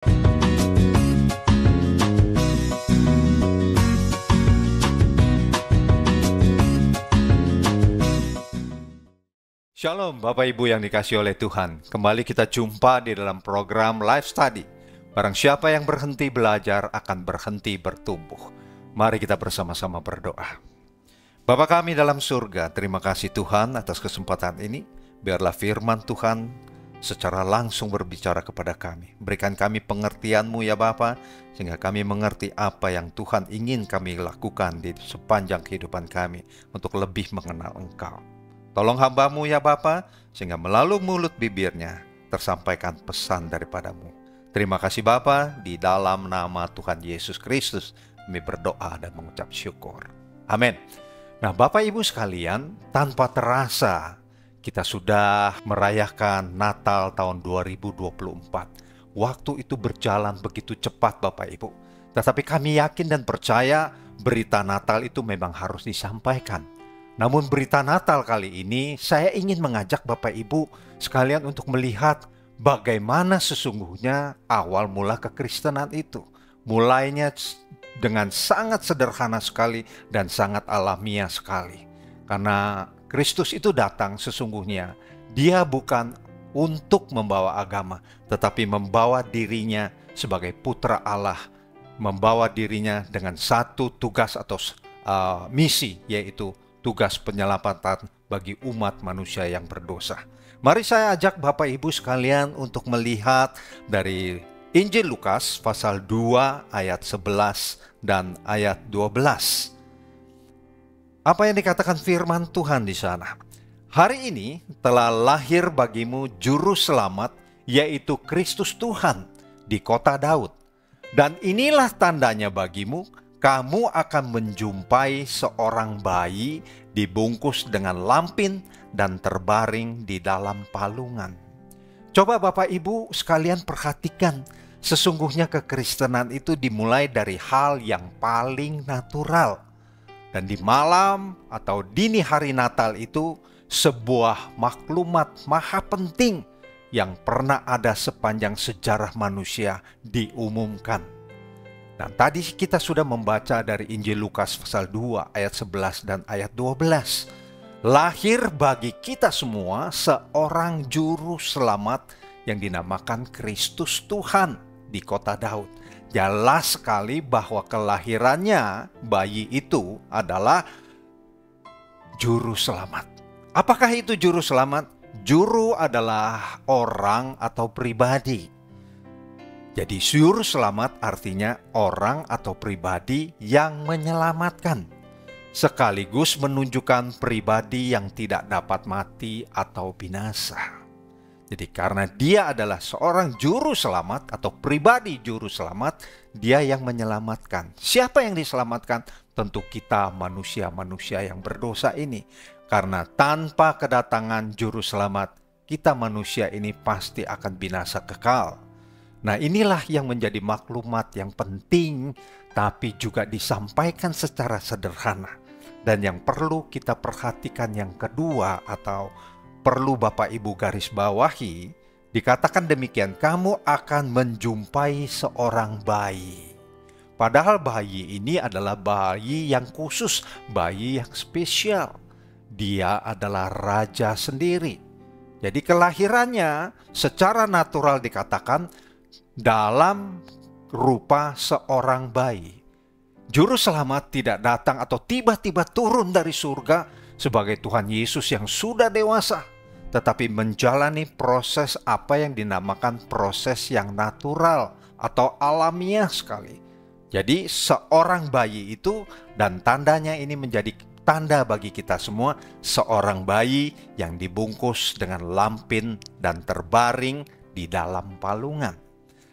Shalom Bapak Ibu yang dikasihi oleh Tuhan. Kembali kita jumpa di dalam program Life Study. Barang siapa yang berhenti belajar akan berhenti bertumbuh. Mari kita bersama-sama berdoa. Bapa kami dalam surga, terima kasih Tuhan atas kesempatan ini. Biarlah firman Tuhan secara langsung berbicara kepada kami. Berikan kami pengertian-Mu ya Bapa, sehingga kami mengerti apa yang Tuhan ingin kami lakukan di sepanjang kehidupan kami untuk lebih mengenal Engkau. Tolong hamba-Mu ya Bapa, sehingga melalui mulut bibirnya tersampaikan pesan daripada-Mu. Terima kasih Bapa, di dalam nama Tuhan Yesus Kristus kami berdoa dan mengucap syukur. Amin. Nah Bapak Ibu sekalian, tanpa terasa kita sudah merayakan Natal tahun 2024. Waktu itu berjalan begitu cepat Bapak Ibu. Tetapi kami yakin dan percaya berita Natal itu memang harus disampaikan. Namun berita Natal kali ini saya ingin mengajak Bapak Ibu sekalian untuk melihat bagaimana sesungguhnya awal mula kekristenan itu. Mulainya dengan sangat sederhana sekali dan sangat alamiah sekali. Karena Kristus itu datang sesungguhnya, Dia bukan untuk membawa agama, tetapi membawa dirinya sebagai putra Allah, membawa dirinya dengan satu tugas atau misi, yaitu tugas penyelamatan bagi umat manusia yang berdosa. Mari saya ajak Bapak Ibu sekalian untuk melihat dari Injil Lukas pasal 2 ayat 11 dan ayat 12. Apa yang dikatakan firman Tuhan di sana? Hari ini telah lahir bagimu juru selamat, yaitu Kristus Tuhan di kota Daud. Dan inilah tandanya bagimu, kamu akan menjumpai seorang bayi dibungkus dengan lampin dan terbaring di dalam palungan. Coba Bapak Ibu sekalian perhatikan, sesungguhnya kekristenan itu dimulai dari hal yang paling natural. Dan di malam atau dini hari Natal itu sebuah maklumat maha penting yang pernah ada sepanjang sejarah manusia diumumkan. Dan tadi kita sudah membaca dari Injil Lukas pasal 2 ayat 11 dan ayat 12. Lahir bagi kita semua seorang juru selamat yang dinamakan Kristus Tuhan di kota Daud. Jelas sekali bahwa kelahirannya bayi itu adalah juru selamat. Apakah itu juru selamat? Juru adalah orang atau pribadi. Jadi juru selamat artinya orang atau pribadi yang menyelamatkan, sekaligus menunjukkan pribadi yang tidak dapat mati atau binasa. Jadi karena dia adalah seorang juru selamat atau pribadi juru selamat, dia yang menyelamatkan. Siapa yang diselamatkan? Tentu kita manusia-manusia yang berdosa ini. Karena tanpa kedatangan juru selamat, kita manusia ini pasti akan binasa kekal. Nah inilah yang menjadi maklumat yang penting, tapi juga disampaikan secara sederhana. Dan yang perlu kita perhatikan yang kedua atau perlu Bapak Ibu garis bawahi, dikatakan demikian, kamu akan menjumpai seorang bayi. Padahal bayi ini adalah bayi yang khusus, bayi yang spesial. Dia adalah raja sendiri. Jadi kelahirannya secara natural dikatakan dalam rupa seorang bayi. Juru selamat tidak datang atau tiba-tiba turun dari surga sebagai Tuhan Yesus yang sudah dewasa, tetapi menjalani proses apa yang dinamakan proses yang natural atau alamiah sekali. Jadi seorang bayi itu, dan tandanya ini menjadi tanda bagi kita semua, seorang bayi yang dibungkus dengan lampin dan terbaring di dalam palungan.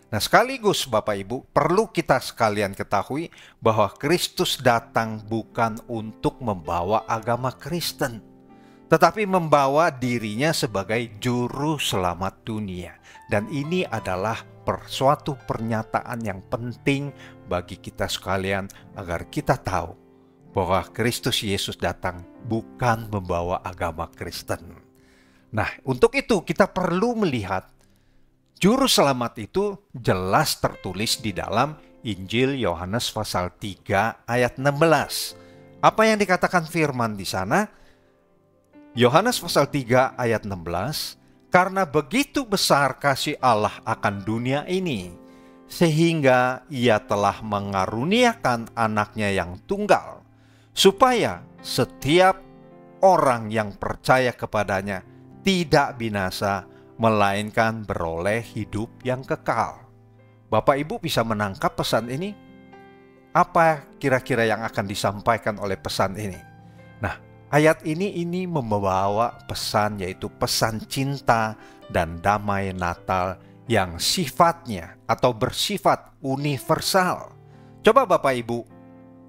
Nah sekaligus Bapak Ibu, perlu kita sekalian ketahui bahwa Kristus datang bukan untuk membawa agama Kristen, tetapi membawa dirinya sebagai juru selamat dunia. Dan ini adalah suatu pernyataan yang penting bagi kita sekalian agar kita tahu bahwa Kristus Yesus datang bukan membawa agama Kristen. Nah, untuk itu kita perlu melihat Juru selamat itu jelas tertulis di dalam Injil Yohanes pasal 3 ayat 16. Apa yang dikatakan firman di sana? Yohanes pasal 3 ayat 16, karena begitu besar kasih Allah akan dunia ini, sehingga ia telah mengaruniakan anaknya yang tunggal, supaya setiap orang yang percaya kepadanya tidak binasa, melainkan beroleh hidup yang kekal. Bapak Ibu bisa menangkap pesan ini? Apa kira-kira yang akan disampaikan oleh pesan ini? Nah, ayat ini membawa pesan, yaitu pesan cinta dan damai Natal yang sifatnya atau bersifat universal. Coba Bapak Ibu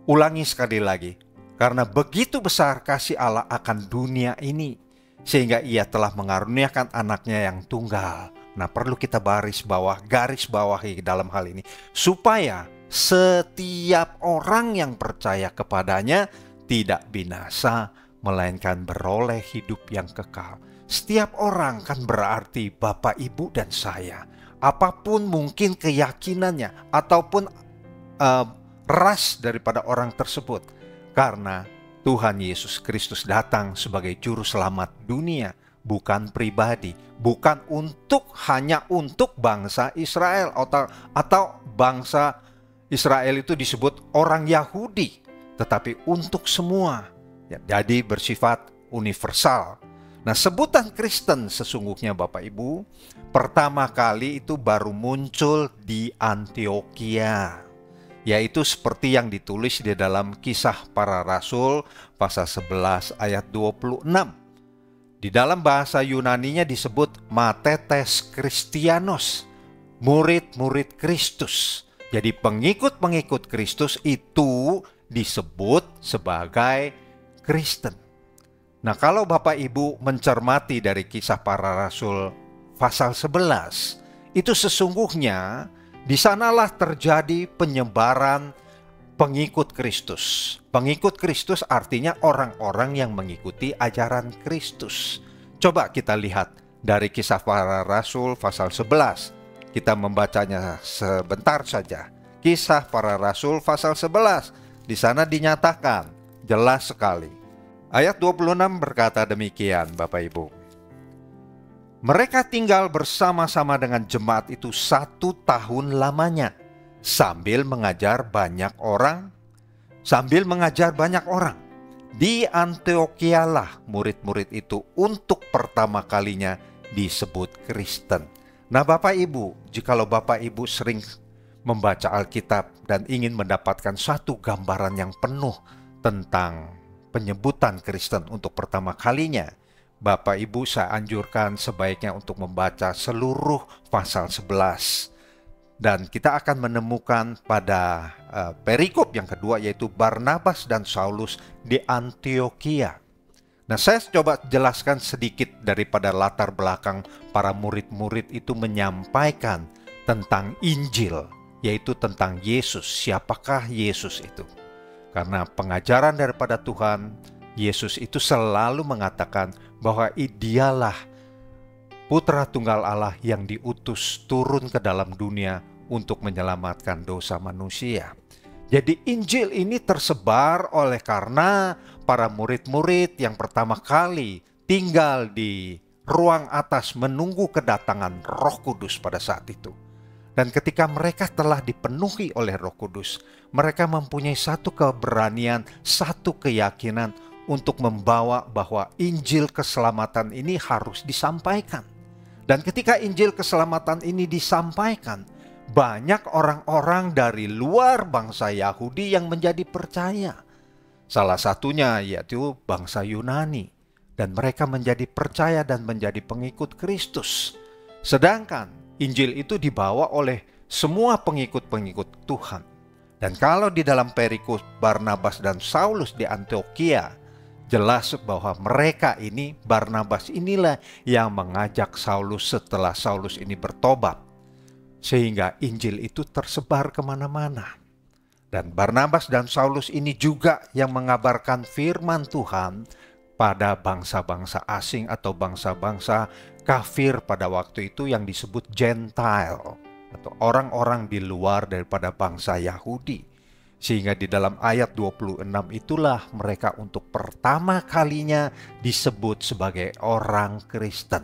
ulangi sekali lagi. Karena begitu besar kasih Allah akan dunia ini, sehingga ia telah mengaruniakan anaknya yang tunggal. Nah, perlu kita garis bawahi dalam hal ini, supaya setiap orang yang percaya kepadanya tidak binasa, melainkan beroleh hidup yang kekal. Setiap orang kan berarti Bapak, Ibu, dan saya. Apapun mungkin keyakinannya ataupun ras daripada orang tersebut. Karena Tuhan Yesus Kristus datang sebagai juru selamat dunia, bukan pribadi, bukan hanya untuk bangsa Israel atau bangsa Israel itu disebut orang Yahudi, tetapi untuk semua. Ya, jadi bersifat universal. Nah, sebutan Kristen sesungguhnya Bapak Ibu, pertama kali itu baru muncul di Antioquia, yaitu seperti yang ditulis di dalam Kisah Para Rasul pasal 11 ayat 26. Di dalam bahasa Yunaninya disebut Matetes Christianos, murid-murid Kristus. Jadi pengikut-pengikut Kristus itu disebut sebagai Kristen. Nah, kalau Bapak Ibu mencermati dari Kisah Para Rasul pasal 11, itu sesungguhnya di sanalah terjadi penyebaran pengikut Kristus. Pengikut Kristus artinya orang-orang yang mengikuti ajaran Kristus. Coba kita lihat dari Kisah Para Rasul pasal 11. Kita membacanya sebentar saja. Kisah Para Rasul pasal 11. Di sana dinyatakan jelas sekali. Ayat 26 berkata demikian, Bapak Ibu. Mereka tinggal bersama-sama dengan jemaat itu 1 tahun lamanya, sambil mengajar banyak orang. Di Antioquialah murid-murid itu untuk pertama kalinya disebut Kristen. Nah, Bapak Ibu, jikalau Bapak Ibu sering membaca Alkitab dan ingin mendapatkan satu gambaran yang penuh tentang penyebutan Kristen untuk pertama kalinya, Bapak Ibu saya anjurkan sebaiknya untuk membaca seluruh pasal 11. Dan kita akan menemukan pada perikop yang kedua, yaitu Barnabas dan Saulus di Antioquia. Nah, saya coba jelaskan sedikit daripada latar belakang para murid-murid itu menyampaikan tentang Injil, yaitu tentang Yesus. Siapakah Yesus itu? Karena pengajaran daripada Tuhan, Yesus itu selalu mengatakan bahwa dialah Putra Tunggal Allah yang diutus turun ke dalam dunia untuk menyelamatkan dosa manusia. Jadi Injil ini tersebar oleh karena para murid-murid yang pertama kali tinggal di ruang atas menunggu kedatangan Roh Kudus pada saat itu. Dan ketika mereka telah dipenuhi oleh Roh Kudus, mereka mempunyai satu keberanian, satu keyakinan untuk membawa bahwa Injil keselamatan ini harus disampaikan. Dan ketika Injil keselamatan ini disampaikan, banyak orang-orang dari luar bangsa Yahudi yang menjadi percaya. Salah satunya yaitu bangsa Yunani. Dan mereka menjadi percaya dan menjadi pengikut Kristus. Sedangkan Injil itu dibawa oleh semua pengikut-pengikut Tuhan. Dan kalau di dalam perikop Barnabas dan Saulus di Antioquia, jelas bahwa mereka ini, Barnabas inilah yang mengajak Saulus setelah Saulus ini bertobat. Sehingga Injil itu tersebar kemana-mana. Dan Barnabas dan Saulus ini juga yang mengabarkan firman Tuhan pada bangsa-bangsa asing atau bangsa-bangsa kafir pada waktu itu yang disebut Gentile, atau orang-orang di luar daripada bangsa Yahudi. Sehingga di dalam ayat 26 itulah mereka untuk pertama kalinya disebut sebagai orang Kristen.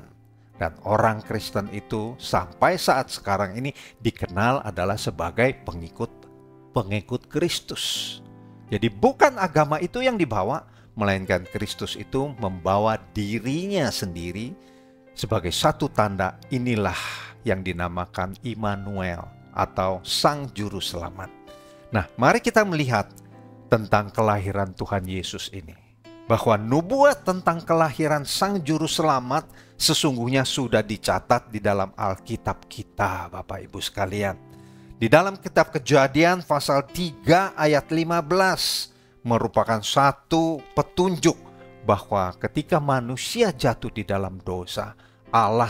Dan orang Kristen itu sampai saat sekarang ini dikenal adalah sebagai pengikut Kristus. Jadi bukan agama itu yang dibawa, melainkan Kristus itu membawa dirinya sendiri sebagai satu tanda. Inilah yang dinamakan Immanuel atau Sang Juru Selamat. Nah, mari kita melihat tentang kelahiran Tuhan Yesus ini. Bahwa nubuat tentang kelahiran Sang Juru Selamat sesungguhnya sudah dicatat di dalam Alkitab kita, Bapak Ibu sekalian. Di dalam kitab Kejadian pasal 3 ayat 15 merupakan satu petunjuk bahwa ketika manusia jatuh di dalam dosa, Allah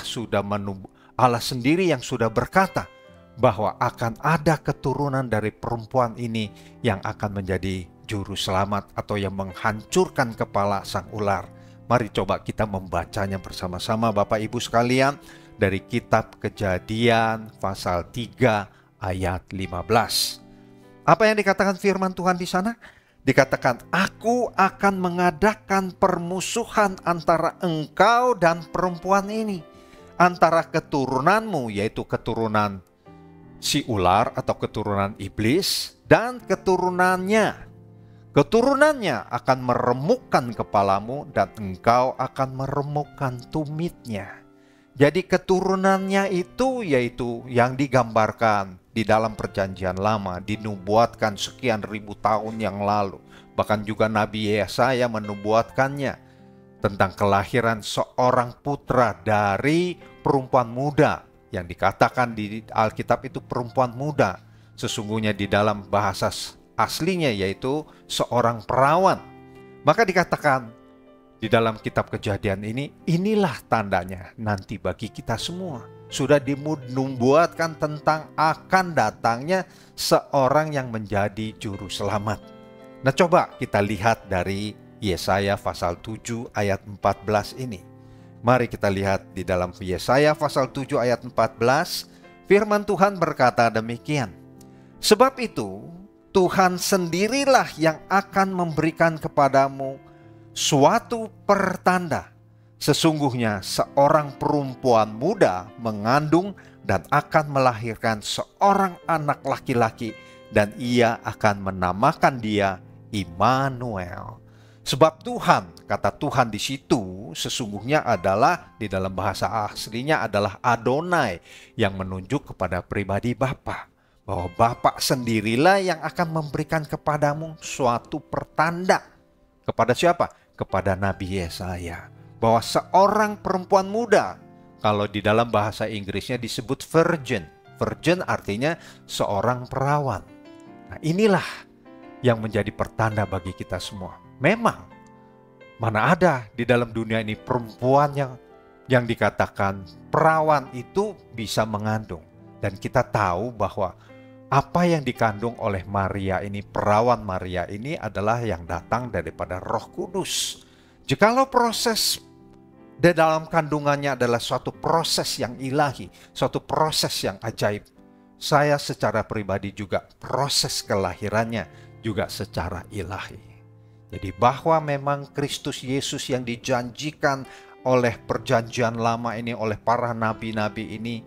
sendiri yang sudah berkata bahwa akan ada keturunan dari perempuan ini yang akan menjadi juru selamat atau yang menghancurkan kepala sang ular. Mari coba kita membacanya bersama-sama Bapak Ibu sekalian dari kitab Kejadian pasal 3 ayat 15. Apa yang dikatakan firman Tuhan di sana? Dikatakan, "Aku akan mengadakan permusuhan antara engkau dan perempuan ini, antara keturunanmu," yaitu keturunan si ular atau keturunan iblis, "dan keturunannya. Keturunannya akan meremukkan kepalamu dan engkau akan meremukkan tumitnya." Jadi keturunannya itu yaitu yang digambarkan di dalam perjanjian lama, dinubuatkan sekian ribu tahun yang lalu. Bahkan juga Nabi Yesaya menubuatkannya tentang kelahiran seorang putra dari perempuan muda. Yang dikatakan di Alkitab itu perempuan muda. Sesungguhnya di dalam bahasa aslinya yaitu seorang perawan. Maka dikatakan di dalam kitab Kejadian ini, inilah tandanya nanti bagi kita semua. Sudah dinubuatkan tentang akan datangnya seorang yang menjadi juru selamat. Nah, coba kita lihat dari Yesaya pasal 7 ayat 14 ini. Mari kita lihat di dalam Yesaya pasal 7 ayat 14, firman Tuhan berkata demikian. "Sebab itu Tuhan sendirilah yang akan memberikan kepadamu suatu pertanda. Sesungguhnya seorang perempuan muda mengandung dan akan melahirkan seorang anak laki-laki, dan ia akan menamakan dia Immanuel." Sebab Tuhan, kata Tuhan di situ sesungguhnya adalah di dalam bahasa aslinya adalah Adonai, yang menunjuk kepada pribadi Bapa. Bahwa Bapa sendirilah yang akan memberikan kepadamu suatu pertanda. Kepada siapa? Kepada Nabi Yesaya. Bahwa seorang perempuan muda, kalau di dalam bahasa Inggrisnya disebut virgin. Virgin artinya seorang perawan. Nah, inilah yang menjadi pertanda bagi kita semua. Memang, mana ada di dalam dunia ini perempuan yang dikatakan perawan itu bisa mengandung. Dan kita tahu bahwa apa yang dikandung oleh Maria ini, perawan Maria ini adalah yang datang daripada Roh Kudus. Jikalau proses di dalam kandungannya adalah suatu proses yang ilahi, suatu proses yang ajaib, saya secara pribadi juga proses kelahirannya juga secara ilahi. Jadi bahwa memang Kristus Yesus yang dijanjikan oleh perjanjian lama ini, oleh para nabi-nabi ini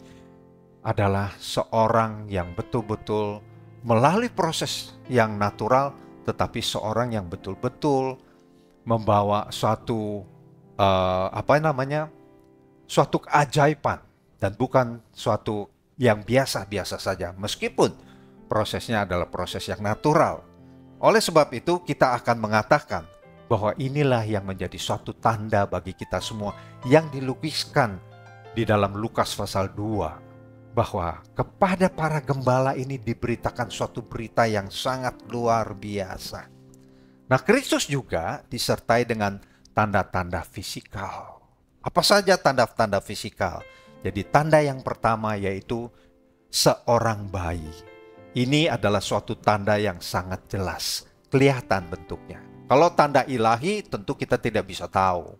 adalah seorang yang betul-betul melalui proses yang natural, tetapi seorang yang betul-betul membawa suatu suatu keajaiban dan bukan suatu yang biasa-biasa saja, meskipun prosesnya adalah proses yang natural. Oleh sebab itu kita akan mengatakan bahwa inilah yang menjadi suatu tanda bagi kita semua yang dilukiskan di dalam Lukas pasal 2. Bahwa kepada para gembala ini diberitakan suatu berita yang sangat luar biasa. Nah, Kristus juga disertai dengan tanda-tanda fisikal. Apa saja tanda-tanda fisikal? Jadi tanda yang pertama yaitu seorang bayi. Ini adalah suatu tanda yang sangat jelas, kelihatan bentuknya. Kalau tanda ilahi tentu kita tidak bisa tahu.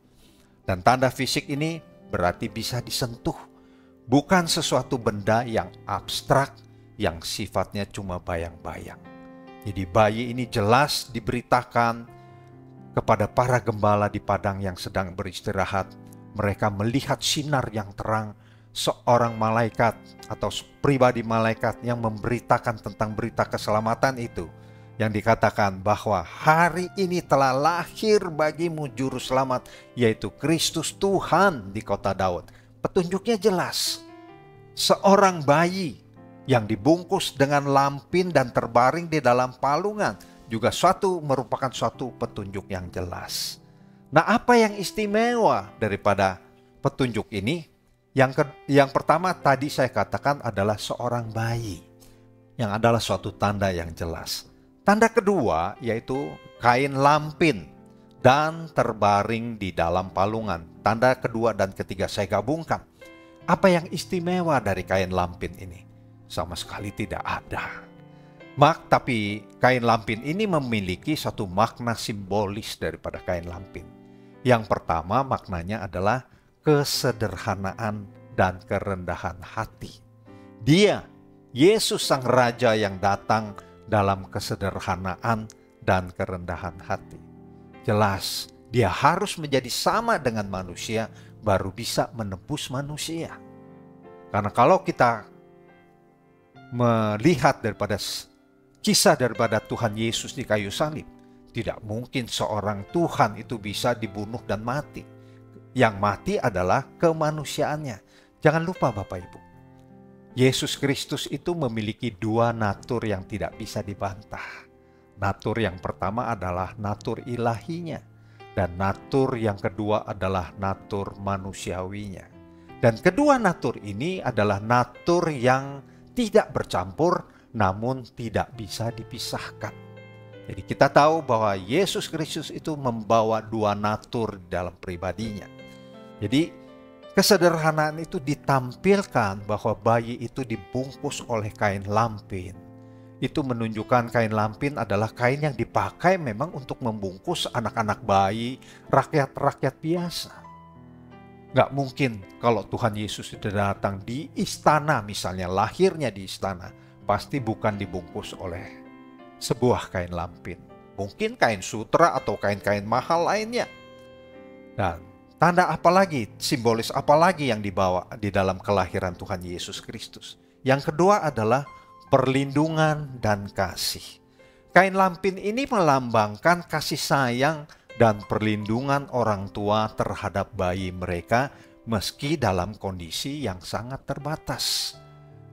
Dan tanda fisik ini berarti bisa disentuh. Bukan sesuatu benda yang abstrak, yang sifatnya cuma bayang-bayang. Jadi bayi ini jelas diberitakan kepada para gembala di padang yang sedang beristirahat. Mereka melihat sinar yang terang, seorang malaikat atau pribadi malaikat yang memberitakan tentang berita keselamatan itu. Yang dikatakan bahwa hari ini telah lahir bagimu juru selamat, yaitu Kristus Tuhan di kota Daud. Petunjuknya jelas. Seorang bayi yang dibungkus dengan lampin dan terbaring di dalam palungan juga merupakan suatu petunjuk yang jelas. Nah, apa yang istimewa daripada petunjuk ini? Yang pertama tadi saya katakan adalah seorang bayi, yang adalah suatu tanda yang jelas. Tanda kedua yaitu kain lampin dan terbaring di dalam palungan. Tanda kedua dan ketiga saya gabungkan. Apa yang istimewa dari kain lampin ini? Sama sekali tidak ada. Tapi kain lampin ini memiliki satu makna simbolis daripada kain lampin. Yang pertama maknanya adalah kesederhanaan dan kerendahan hati. Dia, Yesus Sang Raja yang datang dalam kesederhanaan dan kerendahan hati. Jelas, dia harus menjadi sama dengan manusia baru bisa menebus manusia. Karena kalau kita melihat kisah daripada Tuhan Yesus di kayu salib, tidak mungkin seorang Tuhan itu bisa dibunuh dan mati. Yang mati adalah kemanusiaannya. Jangan lupa Bapak Ibu, Yesus Kristus itu memiliki dua natur yang tidak bisa dibantah. Natur yang pertama adalah natur ilahinya, dan natur yang kedua adalah natur manusiawinya. Dan kedua natur ini adalah natur yang tidak bercampur, namun tidak bisa dipisahkan. Jadi kita tahu bahwa Yesus Kristus itu membawa dua natur dalam pribadinya. Jadi kesederhanaan itu ditampilkan bahwa bayi itu dibungkus oleh kain lampin. Itu menunjukkan kain lampin adalah kain yang dipakai memang untuk membungkus anak-anak bayi, rakyat-rakyat biasa. Gak mungkin kalau Tuhan Yesus itu datang di istana, misalnya lahirnya di istana, pasti bukan dibungkus oleh sebuah kain lampin. Mungkin kain sutra atau kain-kain mahal lainnya. Dan tanda apa lagi, simbolis apa lagi yang dibawa di dalam kelahiran Tuhan Yesus Kristus? Yang kedua adalah perlindungan dan kasih. Kain lampin ini melambangkan kasih sayang dan perlindungan orang tua terhadap bayi mereka meski dalam kondisi yang sangat terbatas.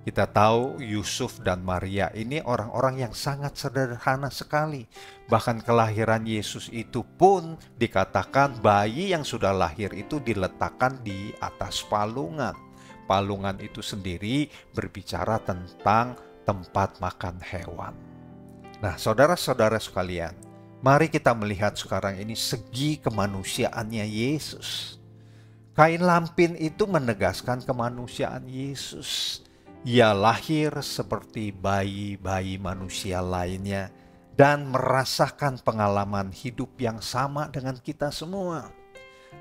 Kita tahu Yusuf dan Maria ini orang-orang yang sangat sederhana sekali. Bahkan kelahiran Yesus itu pun dikatakan bayi yang sudah lahir itu diletakkan di atas palungan. Palungan itu sendiri berbicara tentang tempat makan hewan. Nah, saudara-saudara sekalian, mari kita melihat sekarang ini segi kemanusiaannya Yesus. Kain lampin itu menegaskan kemanusiaan Yesus. Ia lahir seperti bayi-bayi manusia lainnya dan merasakan pengalaman hidup yang sama dengan kita semua.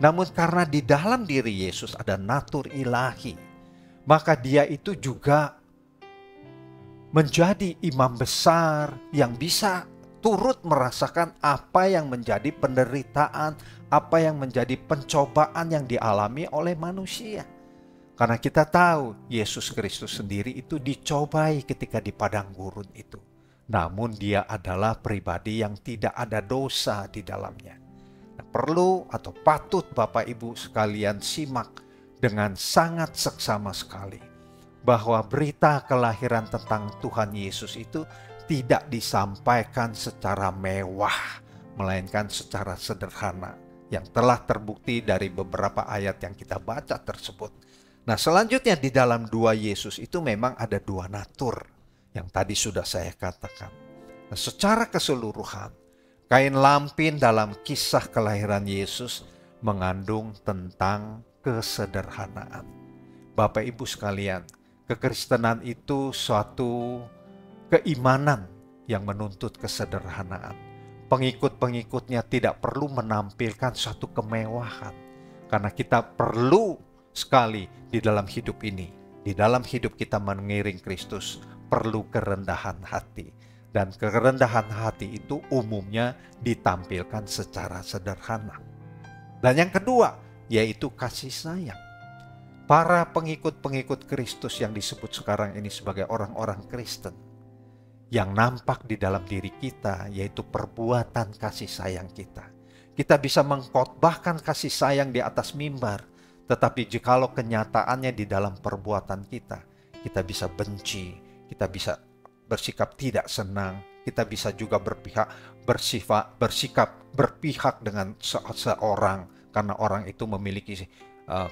Namun karena di dalam diri Yesus ada natur ilahi, maka dia itu juga menjadi imam besar yang bisa turut merasakan apa yang menjadi penderitaan, apa yang menjadi pencobaan yang dialami oleh manusia. Karena kita tahu Yesus Kristus sendiri itu dicobai ketika di padang gurun itu. Namun dia adalah pribadi yang tidak ada dosa di dalamnya. Nah, perlu atau patut Bapak Ibu sekalian simak dengan sangat seksama sekali. Bahwa berita kelahiran tentang Tuhan Yesus itu tidak disampaikan secara mewah, melainkan secara sederhana. Yang telah terbukti dari beberapa ayat yang kita baca tersebut. Nah, selanjutnya di dalam dua Yesus itu memang ada dua natur yang tadi sudah saya katakan. Nah, secara keseluruhan, kain lampin dalam kisah kelahiran Yesus mengandung tentang kesederhanaan. Bapak Ibu sekalian, kekristenan itu suatu keimanan yang menuntut kesederhanaan. pengikut-pengikutnya tidak perlu menampilkan satu kemewahan. Karena kita perlu sekali di dalam hidup ini, di dalam hidup kita mengiring Kristus, perlu kerendahan hati. Dan kerendahan hati itu umumnya ditampilkan secara sederhana. Dan yang kedua, yaitu kasih sayang. Para pengikut-pengikut Kristus yang disebut sekarang ini sebagai orang-orang Kristen, yang nampak di dalam diri kita, yaitu perbuatan kasih sayang kita. Kita bisa mengkhotbahkan kasih sayang di atas mimbar, tetapi jikalau kenyataannya di dalam perbuatan kita, kita bisa benci, kita bisa bersikap tidak senang, kita bisa juga bersikap berpihak dengan seorang, karena orang itu memiliki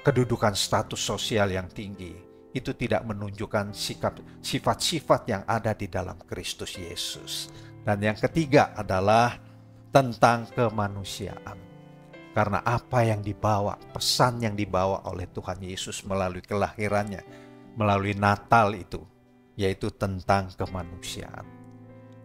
kedudukan status sosial yang tinggi. Itu tidak menunjukkan sifat-sifat yang ada di dalam Kristus Yesus. Dan yang ketiga adalah tentang kemanusiaan. Karena apa yang dibawa, pesan yang dibawa oleh Tuhan Yesus melalui kelahirannya, melalui Natal itu, yaitu tentang kemanusiaan.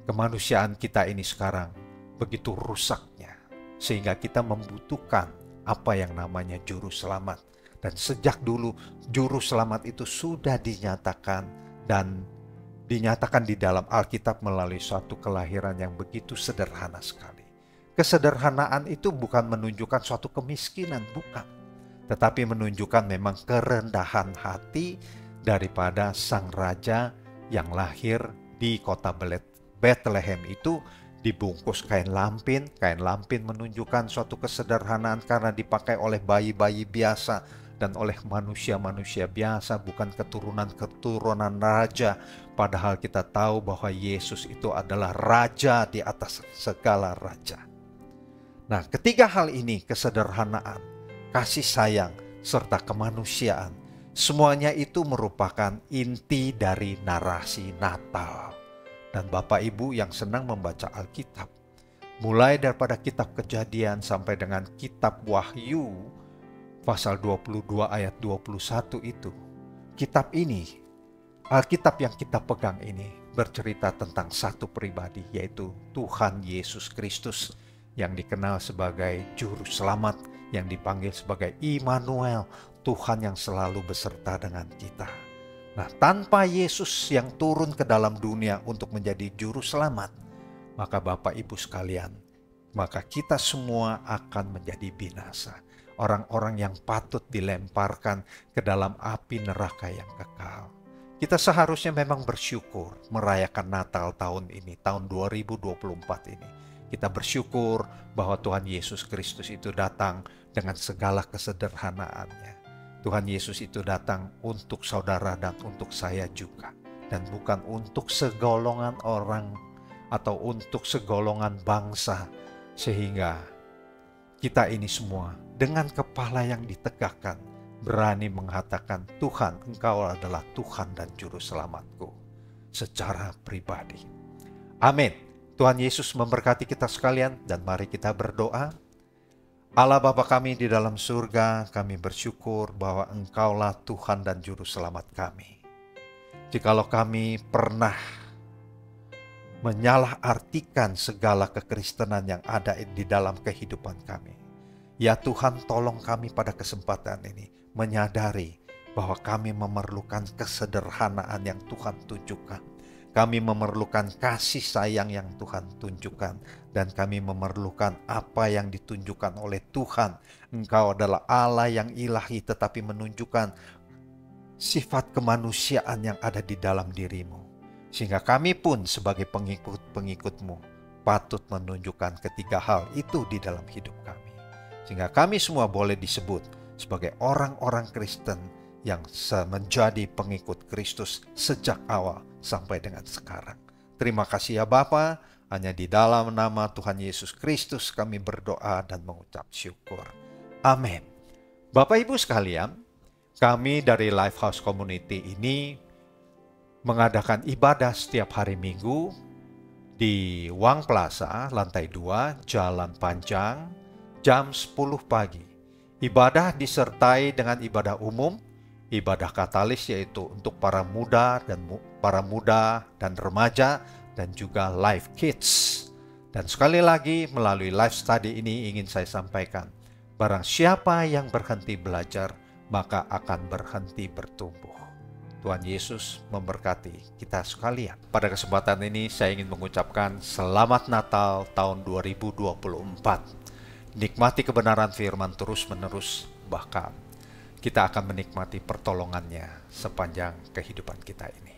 Kemanusiaan kita ini sekarang begitu rusaknya, sehingga kita membutuhkan apa yang namanya juru selamat. Dan sejak dulu juru selamat itu sudah dinyatakan, dan dinyatakan di dalam Alkitab melalui suatu kelahiran yang begitu sederhana sekali. Kesederhanaan itu bukan menunjukkan suatu kemiskinan, bukan. Tetapi menunjukkan memang kerendahan hati daripada sang raja yang lahir di kota Bethlehem itu dibungkus kain lampin. Kain lampin menunjukkan suatu kesederhanaan karena dipakai oleh bayi-bayi biasa dan oleh manusia-manusia biasa, bukan keturunan raja. Padahal kita tahu bahwa Yesus itu adalah raja di atas segala raja. Nah, ketiga hal ini, kesederhanaan, kasih sayang, serta kemanusiaan, semuanya itu merupakan inti dari narasi Natal. Dan Bapak Ibu yang senang membaca Alkitab, mulai daripada kitab Kejadian sampai dengan kitab Wahyu, pasal 22 ayat 21 itu, kitab ini, Alkitab yang kita pegang ini, bercerita tentang satu pribadi, yaitu Tuhan Yesus Kristus, yang dikenal sebagai Juru Selamat, yang dipanggil sebagai Immanuel, Tuhan yang selalu beserta dengan kita. Nah, tanpa Yesus yang turun ke dalam dunia untuk menjadi Juru Selamat, maka Bapak Ibu sekalian, maka kita semua akan menjadi binasa. Orang-orang yang patut dilemparkan ke dalam api neraka yang kekal. Kita seharusnya memang bersyukur merayakan Natal tahun ini, tahun 2024 ini. Kita bersyukur bahwa Tuhan Yesus Kristus itu datang dengan segala kesederhanaannya. Tuhan Yesus itu datang untuk saudara dan untuk saya juga. Dan bukan untuk segolongan orang atau untuk segolongan bangsa. Sehingga kita ini semua dengan kepala yang ditegakkan berani mengatakan, Tuhan, Engkau adalah Tuhan dan Juru Selamatku secara pribadi. Amin. Tuhan Yesus memberkati kita sekalian, dan mari kita berdoa. Allah Bapa kami di dalam surga, kami bersyukur bahwa Engkaulah Tuhan dan Juru Selamat kami. Jikalau kami pernah menyalahartikan segala kekristenan yang ada di dalam kehidupan kami, ya Tuhan, tolong kami pada kesempatan ini menyadari bahwa kami memerlukan kesederhanaan yang Tuhan tunjukkan. Kami memerlukan kasih sayang yang Tuhan tunjukkan, dan kami memerlukan apa yang ditunjukkan oleh Tuhan. Engkau adalah Allah yang ilahi, tetapi menunjukkan sifat kemanusiaan yang ada di dalam dirimu. Sehingga kami pun sebagai pengikut-pengikutmu patut menunjukkan ketiga hal itu di dalam hidup kami. Sehingga kami semua boleh disebut sebagai orang-orang Kristen yang menjadi pengikut Kristus sejak awal sampai dengan sekarang. Terima kasih ya Bapa, hanya di dalam nama Tuhan Yesus Kristus kami berdoa dan mengucap syukur. Amin. Bapak Ibu sekalian, kami dari Lifehouse Community ini mengadakan ibadah setiap hari Minggu di Wang Plaza, lantai 2, Jalan Panjang, jam 10 pagi. Ibadah disertai dengan ibadah umum, ibadah katalis yaitu untuk para muda dan remaja, dan juga Life Kids. Dan sekali lagi melalui live study ini ingin saya sampaikan, barang siapa yang berhenti belajar, maka akan berhenti bertumbuh. Tuhan Yesus memberkati kita sekalian. Pada kesempatan ini saya ingin mengucapkan Selamat Natal tahun 2024. Nikmati kebenaran firman terus-menerus, bahkan kita akan menikmati pertolongannya sepanjang kehidupan kita ini.